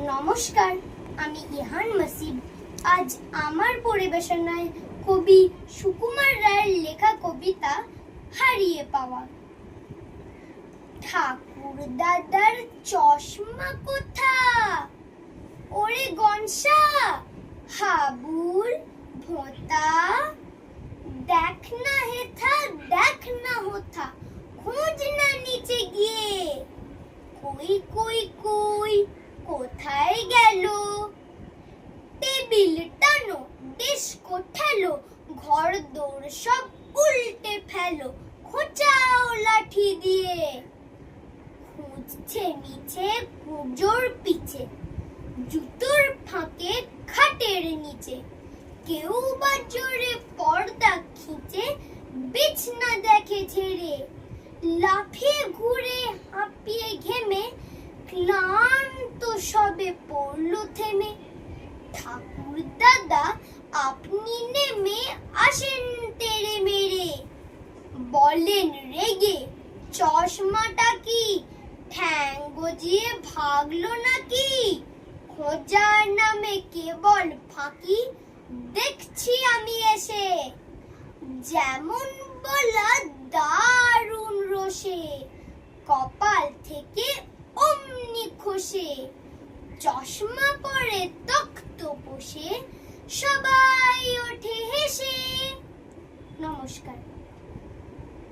নমস্কার, আমি ইহান মাসিব। আজ আমার পরিবেশনায় কবি সুকুমার রায়ের লেখা কবিতা হারিয়ে পাওয়া। ঠাকুর দাদার চশমা কোথা? ওরে গনসা, হাবুল ভোঁতা, দেখ না হেথা, দেখ না হোথা, খোঁজ না নিচে গিয়ে। কই কই কই কোথায় গেল? টেবিল টানো, ডিস্কো ঠেলো, ঘর দৌড় সব উল্টে ফেলো, খোঁচাও লাঠি দিয়ে। খুঁজছে নিচে কুজোর পিছে, জুতোর ফাঁকে খাটের নিচে, কেউ বা জোরে পর্দা খিঁচে বিছনা দেখে ছেড়ে। লাফিয়ে ঘুরে হাঁপিয়ে ঘেমে ক্লান্ত সবে পড়ল থেমে। ঠাকুর দাদা আপনি নেমে আসেন তেড়ে মেরে, বলেন রেগে চশমাটা কি ঠ্যাং গজিয়ে ভাগলো নাকি? খোঁজার নামে কেবল ফাঁকি দেখছি আমি এসে, যেমন বলা দারুণ রোষে, কপাল থেকে অমনি খসে। চশমা পরে তক্ত বসে সবাই ওঠে হেসে। নমস্কার।